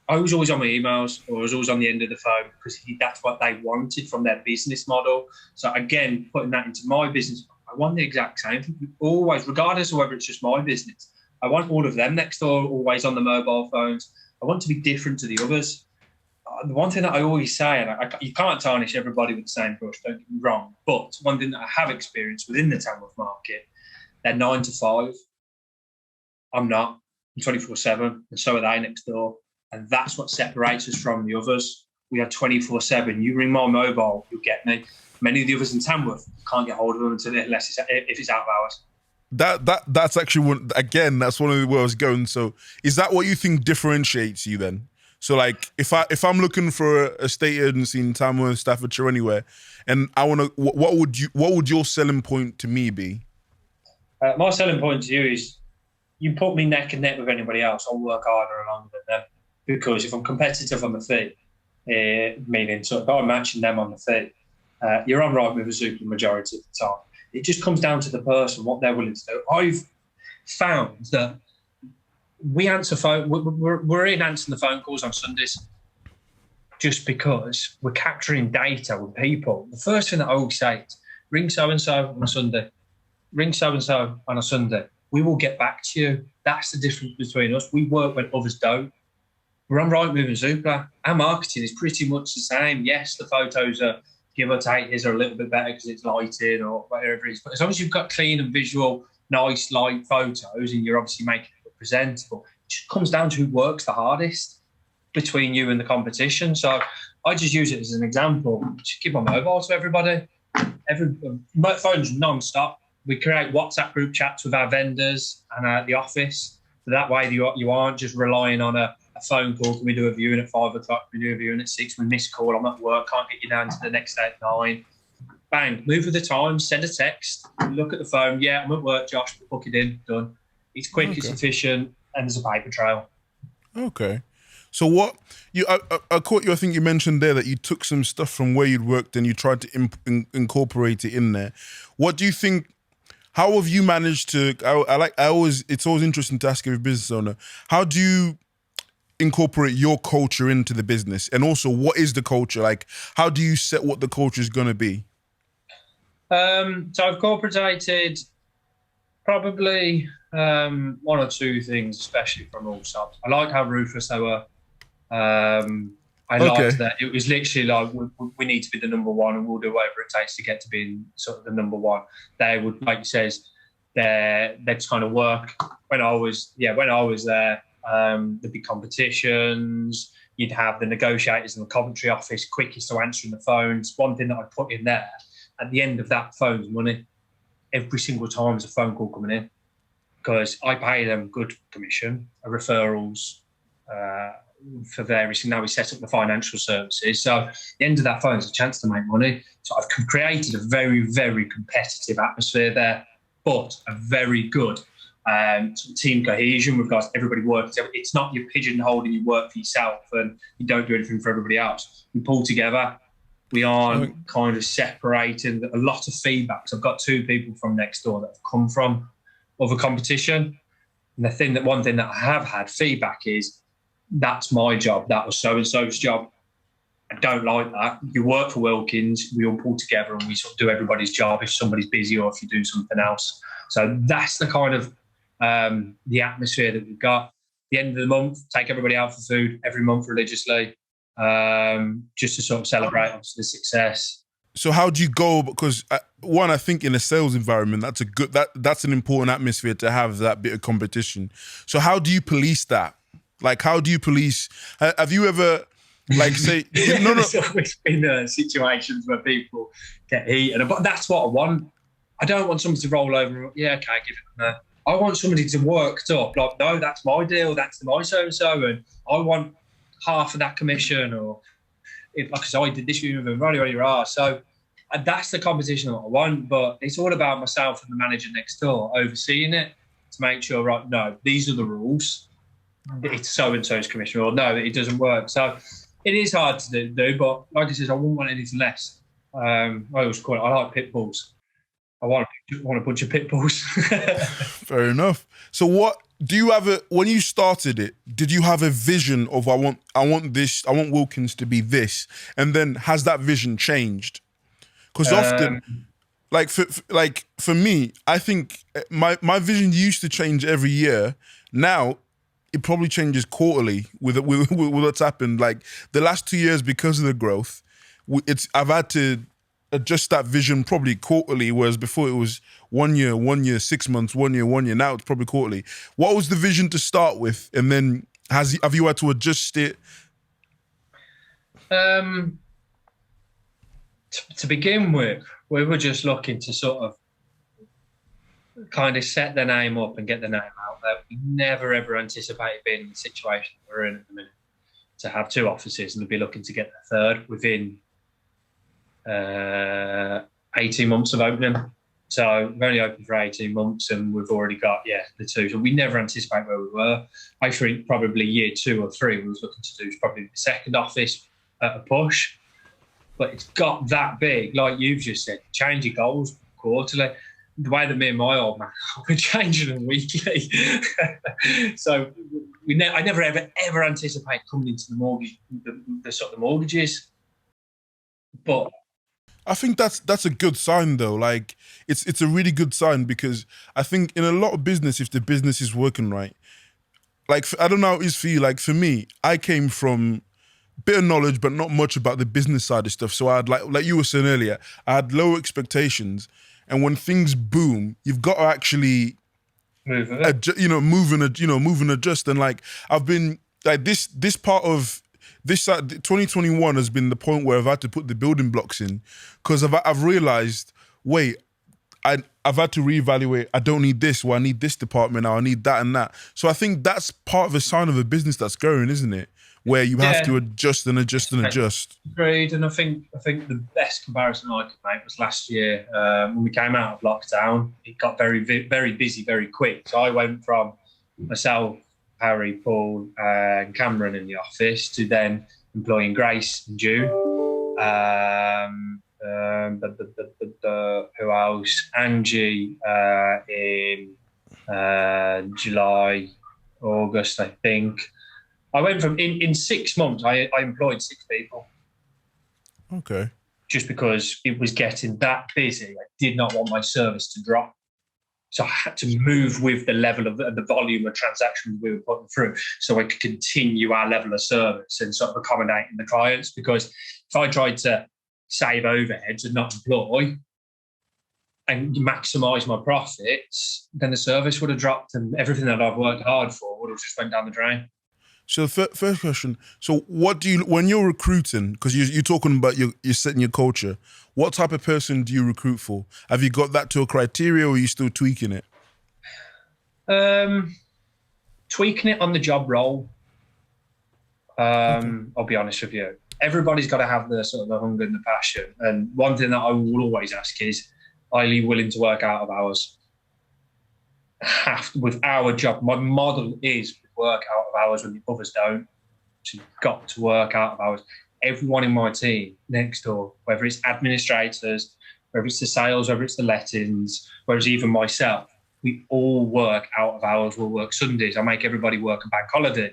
I was always on my emails, or I was always on the end of the phone, because that's what they wanted from their business model. So again, putting that into my business, I want the exact same thing. Always, regardless of whether it's just my business, I want all of them next door always on the mobile phones. I want to be different to the others. The one thing that I always say, and you can't tarnish everybody with the same brush, don't get me wrong, but one thing that I have experienced within the Tamworth market, they're 9 to 5. I'm not. I'm 24/7, and so are they next door. And that's what separates us from the others. We are 24/7. You ring my mobile, you'll get me. Many of the others in Tamworth can't get hold of them unless if it's out of hours. That's actually one, again, that's one of the where I was going. So is that what you think differentiates you then? So like if I'm looking for a estate agency in Tamworth, Staffordshire, anywhere, and I want to, what would your selling point to me be? My selling point to you is, you put me neck and neck with anybody else, I'll work harder along with them. Because if I'm competitive on the fee, meaning sort of I'm matching them on the fee, you're on right with a super majority of the time. It just comes down to the person, what they're willing to do. I've found that we answer phone. We're in answering the phone calls on Sundays, just because we're capturing data with people. The first thing that I always say is, ring so and so on a Sunday. Ring so and so on a Sunday. We will get back to you. That's the difference between us. We work when others don't. We're on Rightmove and Zoopla. Our marketing is pretty much the same. Yes, the photos are, give or take, are a little bit better because it's lighting or whatever it is. But as long as you've got clean and visual, nice light photos, and you're obviously making it presentable, it just comes down to who works the hardest between you and the competition. So I just use it as an example. Just give my mobile to everybody. My phone's non-stop. We create WhatsApp group chats with our vendors and the office. So that way you aren't just relying on a phone call. Can we do a viewing at 5 o'clock? Can we do a viewing at 6? We miss call. I'm at work. Can't get you down to the next day at 9. Bang. Move with the time. Send a text. Look at the phone. Yeah, I'm at work, Josh. Book it in. Done. It's quick. Okay. It's efficient. And there's a paper trail. Okay. So what I caught you. I think you mentioned there that you took some stuff from where you'd worked and you tried to incorporate it in there. What do you think? How have you managed to? It's always interesting to ask every business owner. How do you incorporate your culture into the business? And also, what is the culture? Like, how do you set what the culture is going to be? So I've incorporated probably one or two things, especially from Allsops. I like how ruthless they were. I liked that it was literally like, we need to be the number one, and we'll do whatever it takes to get to being sort of the number one. They would, like you says, they'd kind of work. When I was there, there'd be competitions. You'd have the negotiators in the Coventry office, quickest to answering the phones. One thing that I put in there, at the end of that phone's money, every single time there's a phone call coming in, because I pay them good commission, referrals, for various. Now we set up the financial services. So at the end of that phone is a chance to make money. So I've created a very, very competitive atmosphere there, but a very good team cohesion with regards to everybody working together. It's not you pigeonholed and you work for yourself and you don't do anything for everybody else. We pull together. We aren't kind of separating. A lot of feedback. So I've got 2 people from next door that have come from other competition. And one thing that I have had feedback is, that's my job. That was so-and-so's job. I don't like that. You work for Wilkins, we all pull together and we sort of do everybody's job if somebody's busy or if you do something else. So that's the kind of the atmosphere that we've got. At the end of the month, take everybody out for food every month religiously, just to sort of celebrate obviously the success. So how do you go? Because one, I think in a sales environment, that's an important atmosphere to have, that bit of competition. So how do you police that? Like, how do you police? Have you ever, like, say, no, no, There's always been situations where people get heated, but that's what I want. I don't want somebody to roll over and, yeah, okay, give it a no. I want somebody to worked up, like, no, that's my deal, that's my so-and-so, and I want half of that commission, or if, because I did this with them, rah. So that's the competition that I want, but it's all about myself and the manager next door overseeing it to make sure, right, no, these are the rules. It's so-and-so's commission, or no, it doesn't work. So it is hard to do, but like I said, I wouldn't want anything less. I always call it, I like pit bulls. I want a bunch of pit bulls. Fair enough. So what do you have when you started it, did you have a vision of I want Wilkins to be this, and then has that vision changed? Because often, like for me, I think my vision used to change every year. Now it probably changes quarterly with what's happened. Like the last 2 years, because of the growth, I've had to adjust that vision probably quarterly, whereas before it was 1 year, 6 months, 1 year, 1 year. Now it's probably quarterly. What was the vision to start with, and then have you had to adjust it? To begin with, we were just looking to sort of kind of set the name up and get the name out there. We never ever anticipated being in the situation we're in at the minute, to have 2 offices and to be looking to get the 3rd within 18 months of opening. So we've only opened for 18 months and we've already got, the 2. So we never anticipated where we were. I think probably year 2 or 3 we was looking to do probably the 2nd office at a push. But it's got that big, like you've just said, change your goals quarterly. The way that me and my old man, we're changing them weekly. So I never ever anticipate coming into the mortgage, the sort of the mortgages. But I think that's a good sign though. Like it's a really good sign, because I think in a lot of business, if the business is working right, like I don't know how it is for you. Like for me, I came from a bit of knowledge, but not much about the business side of stuff. So I had like you were saying earlier, I had low expectations, and when things boom, you've got to actually move and adjust. And like I've been like this part of this 2021 has been the point where I've had to put the building blocks in, because I've realized, wait, I've had to reevaluate. I don't need this, well, I need this department now, I need that and that. So I think that's part of a sign of a business that's growing, isn't it? Where you have to adjust and adjust and adjust. Agreed. And I think the best comparison I could make was last year when we came out of lockdown. It got very, very busy very quick. So I went from myself, Harry, Paul, and Cameron in the office to then employing Grace in June. Who else? Angie in July, August, I think. I went from in 6 months. I employed 6 people. Okay. Just because it was getting that busy, I did not want my service to drop. So I had to move with the level of the volume of transactions we were putting through, so I could continue our level of service and sort of accommodating the clients. Because if I tried to save overheads and not employ and maximise my profits, then the service would have dropped, and everything that I've worked hard for would have just went down the drain. So first question. So what do you, when you're recruiting, because you're talking about you're setting your culture, what type of person do you recruit for? Have you got that to a criteria, or are you still tweaking it? Tweaking it on the job role. I'll be honest with you. Everybody's got to have the sort of the hunger and the passion. And one thing that I will always ask is, are you willing to work out of hours? With our job, my model is work out of hours when the others don't. So you've got to work out of hours. Everyone in my team next door, whether it's administrators, whether it's the sales, whether it's the lettings, whether it's even myself, we all work out of hours. We'll work Sundays. I make everybody work a bank holiday.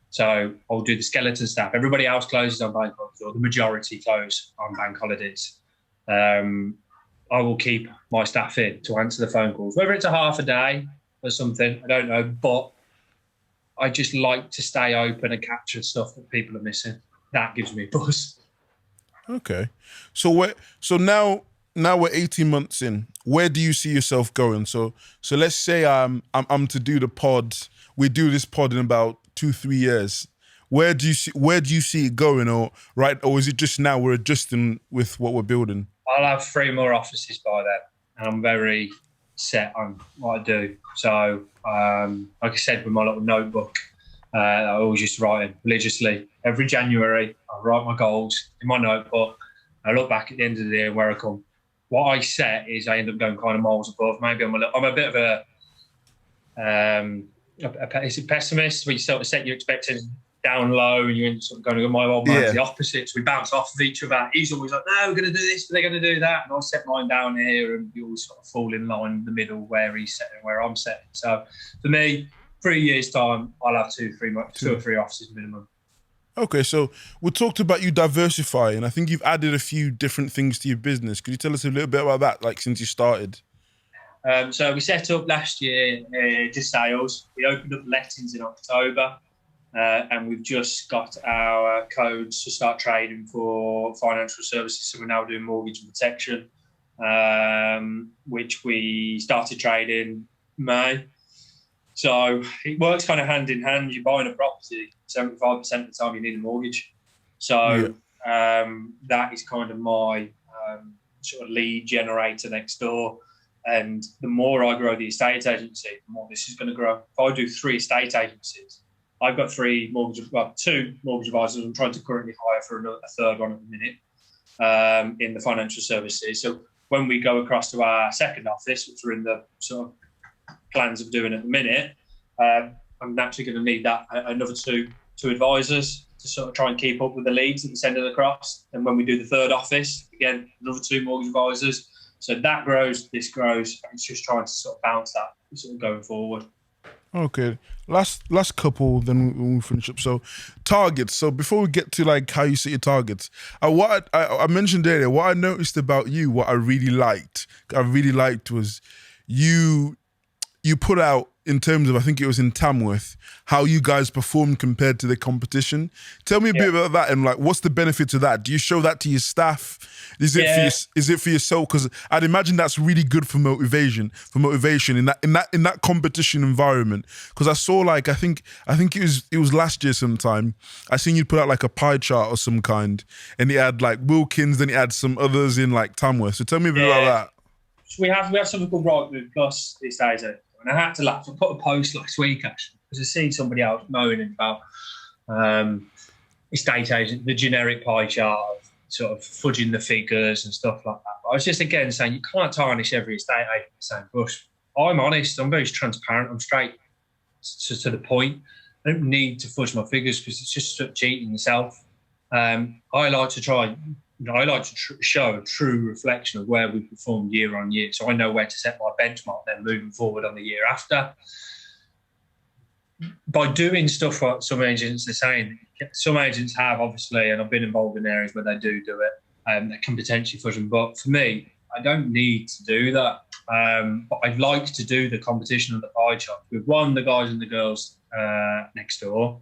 So I'll do the skeleton staff. Everybody else closes on bank holidays, or the majority close on bank holidays. I will keep my staff in to answer the phone calls, whether it's a half a day or something, I don't know, but I just like to stay open and capture stuff that people are missing. That gives me a buzz. Okay. So now we're 18 months in. Where do you see yourself going? So let's say I'm to do the pod. We do this pod in about 2-3 years. Where do you see it going, or is it just now we're adjusting with what we're building? I'll have 3 more offices by then, and I'm very set on what I do. So, like I said, with my little notebook, I always used to write it religiously. Every January, I write my goals in my notebook. I look back at the end of the year where I come. What I set is I end up going kind of miles above. Maybe I'm a bit of is it pessimist? Where you sort of set your expectations down low and you end up sort of going, my old man's the opposite. So we bounce off of each other. He's always like, no, we're going to do this, but they're going to do that. And I'll set mine down here and we all sort of fall in line in the middle where he's setting, where I'm setting. So for me, 3 years' time, I'll have 2 or 3 offices minimum. Okay, so we talked about you diversifying. I think you've added a few different things to your business. Could you tell us a little bit about that, like since you started? So we set up last year just sales. We opened up lettings in October. And we've just got our codes to start trading for financial services. So we're now doing mortgage and protection, which we started trading May. So it works kind of hand in hand. You're buying a property, 75% of the time you need a mortgage. So that is kind of my sort of lead generator next door. And the more I grow the estate agency, the more this is going to grow. If I do 3 estate agencies, I've got 2 mortgage advisors. I'm trying to currently hire for a third one at the minute in the financial services. So when we go across to our second office, which we're in the sort of plans of doing at the minute, I'm naturally going to need that another two advisors to sort of try and keep up with the leads that we're sending across. And when we do the third office, again, another 2 mortgage advisors. So that grows, this grows. It's just trying to sort of bounce that sort of going forward. Okay, last couple, then we'll finish up. So, targets. So before we get to like how you set your targets, what I mentioned earlier, what I noticed about you, what I really liked was you put out, in terms of, I think it was in Tamworth, how you guys performed compared to the competition. Tell me a bit about that, and like, what's the benefit of that? Do you show that to your staff? Is it for yourself? Because I'd imagine that's really good for motivation in that competition environment. Because I saw, like, I think it was last year sometime, I seen you put out like a pie chart or some kind, and it had like Wilkins, then it had some others in like Tamworth. So tell me a bit about that. So we have something called Right Move Plus these days. And I had to laugh. I put a post last week actually because I seen somebody else moaning about estate agent, the generic pie chart of sort of fudging the figures and stuff like that. But I was just again saying you can't tarnish every estate agent the same brush. I'm honest. I'm very transparent. I'm straight to the point. I don't need to fudge my figures because it's just sort of cheating yourself. I like to try. I like to show a true reflection of where we performed year on year, so I know where to set my benchmark then moving forward on the year after. By doing stuff what some agents are saying, some agents have obviously, and I've been involved in areas where they do it, that can potentially fudge them. But for me, I don't need to do that. But I'd like to do the competition on the pie chart. We've won the guys and the girls next door,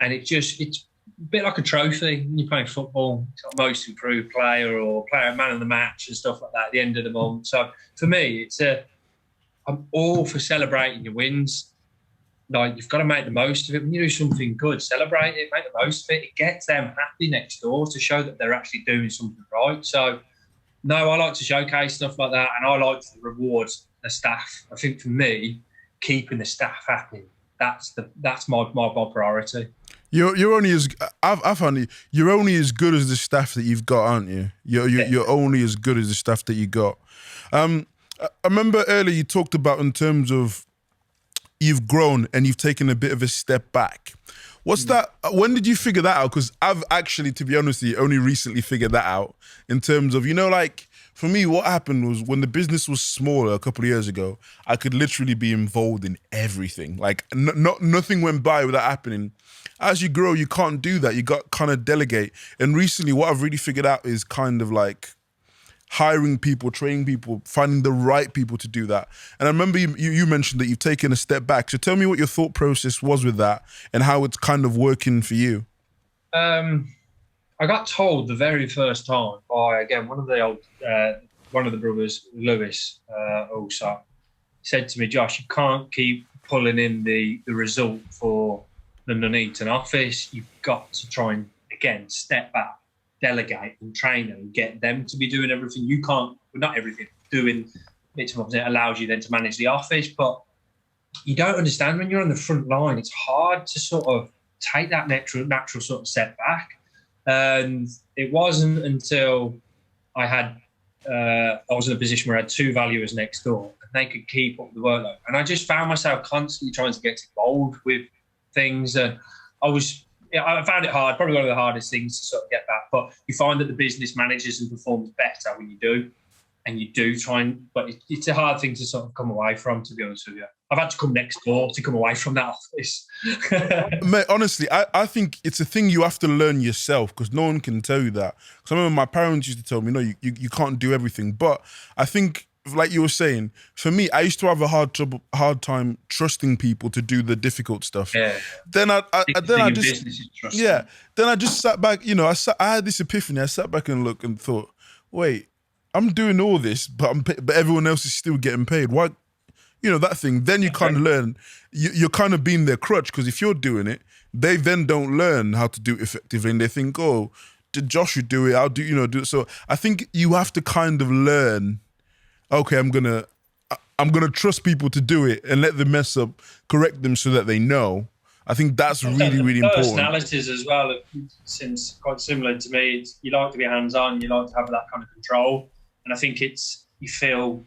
and it's a bit like a trophy when you're playing football. It's got most improved player or player man of the match and stuff like that at the end of the month. So for me, I'm all for celebrating your wins. Like, you've got to make the most of it. When you do something good, celebrate it, make the most of it. It gets them happy next door to show that they're actually doing something right. So no, I like to showcase stuff like that, and I like to reward the staff. I think for me, keeping the staff happy, that's my priority. You're only as I've found you're only as good as the staff that you've got, aren't you? You're only as good as the staff that you got. I remember earlier you talked about in terms of you've grown and you've taken a bit of a step back. What's that? When did you figure that out? Because I've actually, to be honest with you, only recently figured that out in terms of, like, for me, what happened was when the business was smaller a couple of years ago, I could literally be involved in everything. Like, nothing went by without happening. As you grow, you can't do that. You got kind of delegate. And recently, what I've really figured out is kind of like hiring people, training people, finding the right people to do that. And I remember you mentioned that you've taken a step back. So tell me what your thought process was with that and how it's kind of working for you. I got told the very first time by, again, one of the brothers, Lewis, also said to me, Josh, you can't keep pulling in the result for the Nuneaton office. You've got to try and, again, step back, delegate and train them, get them to be doing everything. You can't, well, not everything, doing bits and bobs. It allows you then to manage the office, but you don't understand when you're on the front line. It's hard to sort of take that natural sort of step back. And it wasn't until I was in a position where I had two valuers next door and they could keep up the workload. And I just found myself constantly trying to get involved with things. And I found it hard, probably one of the hardest things to sort of get back. But you find that the business manages and performs better when you do. And you do try but it's a hard thing to sort of come away from, to be honest with you. I've had to come next door to come away from that office. Mate, honestly, I think it's a thing you have to learn yourself, because no one can tell you that. Because I remember my parents used to tell me, no, you can't do everything. But I think, like you were saying, for me, I used to have a hard time trusting people to do the difficult stuff. Yeah. Then I just sat back, I had this epiphany. I sat back and looked and thought, wait, I'm doing all this, but everyone else is still getting paid. Why? That thing. Then you kind of learn. You're kind of being their crutch, because if you're doing it, they then don't learn how to do it effectively, and they think, oh, did Joshua do it? I'll do it. So I think you have to kind of learn. Okay, I'm gonna trust people to do it and let them mess up, correct them so that they know. I think that's really, really important. Personalities as well, since quite similar to me. You like to be hands-on, you like to have that kind of control. And I think you feel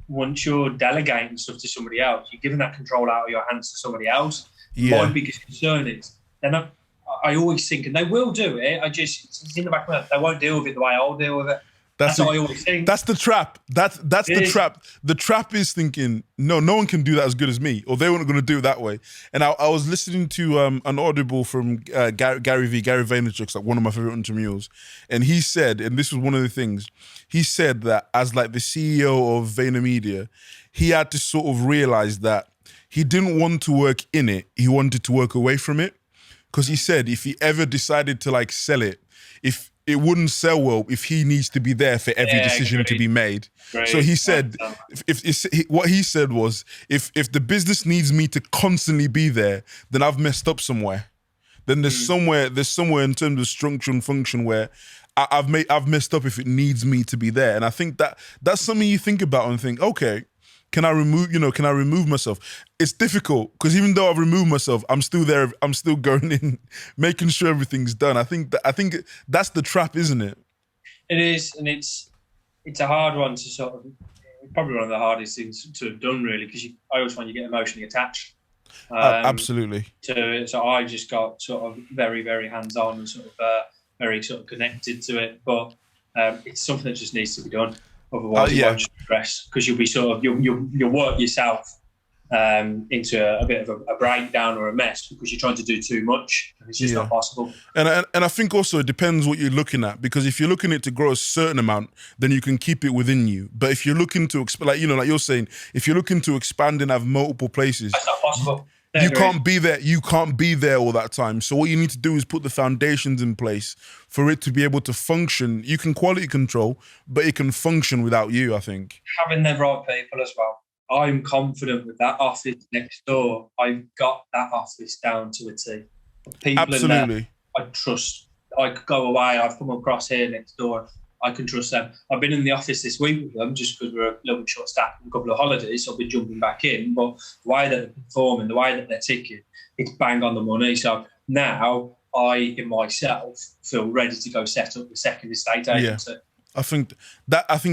once you're delegating stuff to somebody else, you're giving that control out of your hands to somebody else. Yeah. My biggest concern is, and I always think, and they will do it, it's in the back of my head, they won't deal with it the way I'll deal with it. That's what I always think. That's the trap. That's the trap. The trap is thinking, no one can do that as good as me, or they weren't going to do it that way. And I was listening to an audible from Gary Vaynerchuk's, like one of my favorite entrepreneurs, and he said, and this was one of the things, he said that as like the CEO of VaynerMedia, he had to sort of realize that he didn't want to work in it, he wanted to work away from it, because he said if he ever decided to like sell it, if it wouldn't sell well if he needs to be there for every decision to be made. Great. So he said, what he said was, if the business needs me to constantly be there, then I've messed up somewhere. Then there's somewhere in terms of structure and function where I've messed up if it needs me to be there. And I think that's something you think about and think, okay, can I remove myself? It's difficult, because even though I've removed myself, I'm still there. I'm still going in, making sure everything's done. I think that's the trap, isn't it? It is, and it's a hard one to sort of, probably one of the hardest things to have done, really, because I always find you get emotionally attached. Absolutely. To it. So I just got sort of very, very hands-on and sort of very sort of connected to it. But it's something that just needs to be done. Otherwise, you won't stress, because you'll be sort of you'll work yourself into a bit of a breakdown or a mess, because you're trying to do too much, and it's just not possible. And I think also it depends what you're looking at, because if you're looking at it to grow a certain amount, then you can keep it within you. But if you're looking to like you're saying, if you're looking to expand and have multiple places, that's not possible. You can't be there. You can't be there all that time. So what you need to do is put the foundations in place for it to be able to function. You can quality control, but it can function without you, I think. Having the right people as well. I'm confident with that office next door. I've got that office down to a T. People Absolutely. in there, I trust. I could go away. I've come across here next door. I can trust them. I've been in the office this week with them just because we're a little bit short-staffed and a couple of holidays, so I've been jumping back in. But the way that they're performing, the way that they're ticking, it's bang on the money. So now I, in myself, feel ready to go set up the second estate agency. Yeah. I think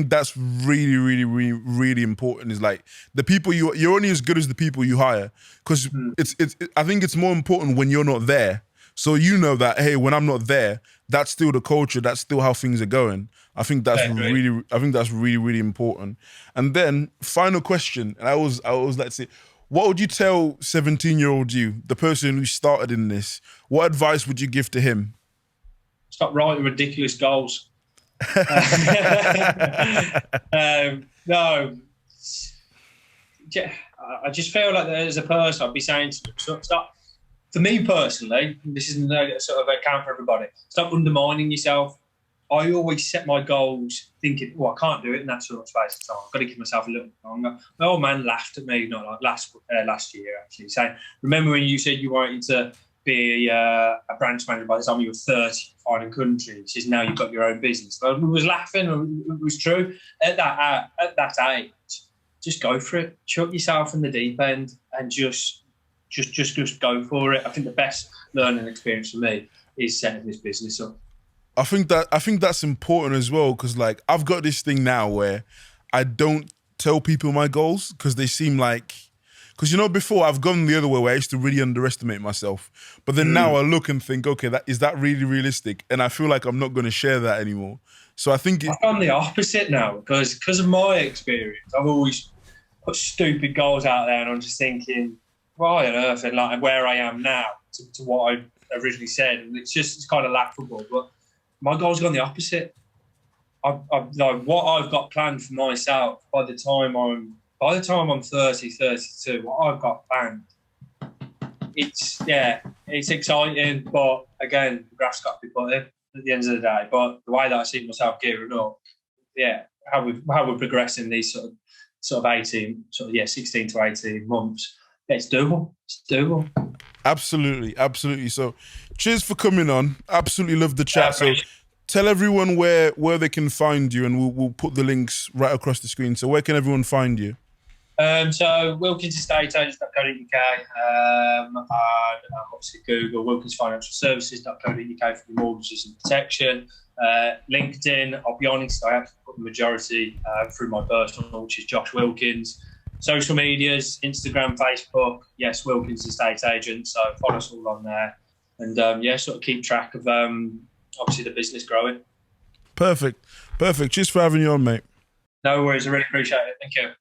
that's really, really, really, really important. Is like the people you're only as good as the people you hire, because I think it's more important when you're not there. So you know that, hey, when I'm not there, that's still the culture. That's still how things are going. I think that's really, really important. And then final question, and I always like to say, what would you tell 17-year-old you, the person who started in this? What advice would you give to him? Stop writing ridiculous goals. No, I just feel like as a person, I'd be saying to them, stop for me personally, this isn't a sort of account for everybody. Stop undermining yourself. I always set my goals thinking, I can't do it in that sort of space of time. I've got to give myself a little bit longer. My old man laughed at me, not like last year, actually, saying, remember when you said you wanted to be a branch manager by the time you were 30, foreign country? He says, now you've got your own business. I was laughing. It was true. At that age, just go for it. Chuck yourself in the deep end and just go for it. I think the best learning experience for me is setting this business up. I think that's important as well, because like I've got this thing now where I don't tell people my goals because they seem like, because before I've gone the other way where I used to really underestimate myself, but then now I look and think, okay, is that really realistic? And I feel like I'm not going to share that anymore. So I think I've done the opposite now because of my experience. I've always put stupid goals out there, and I'm just thinking, why on earth, and like where I am now to what I originally said, and it's kind of laughable, but. My goal's gone the opposite. Like what I've got planned for myself by the time I'm 30, 32, what I've got planned, it's exciting, but again, the graph's got to be put in at the end of the day. But the way that I see myself gearing up, how we're progressing these sort of 16 to 18 months, it's doable. It's doable. Absolutely. So cheers for coming on. Absolutely love the chat. So tell everyone where they can find you, and we'll put the links right across the screen. So where can everyone find you? So wilkinsestateagents.co.uk, and obviously Google wilkinsfinancialservices.co.uk for your mortgages and protection. LinkedIn, I'll be honest, I have to put the majority through my personal, which is Josh Wilkins. Social medias, Instagram, Facebook, yes, Wilkins Estate Agent. So follow us all on there, and sort of keep track of obviously the business growing. Perfect. Cheers for having you on, mate. No worries. I really appreciate it. Thank you.